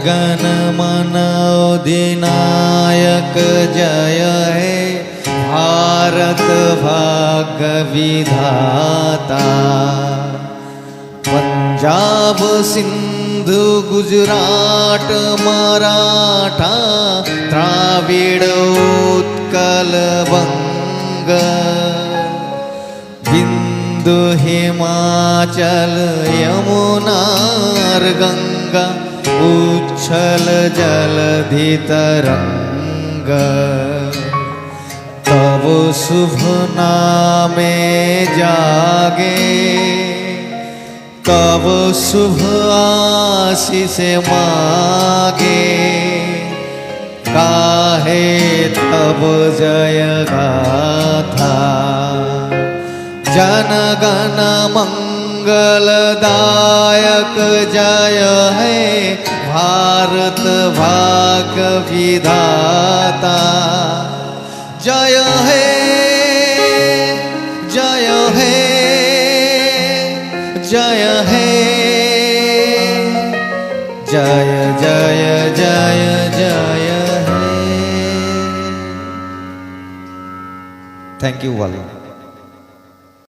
गण मन अधिनायक जय हे भारत भाग्य विधाता। पंजाब सिंधु गुजरात मराठा द्राविड उत्कल बंग बिंदु हिमाचल यमुना गंगा उच्छल जलधि तरंग। तब शुभ नामे जागे तब शुभ आशीष मागे काहे तब जय गाथा। जन गण मंगलदायक जय हे भारत भाग्य विधाता। जय हे जय हे जय हे जय जय जय जय हे। थैंक यू वाली।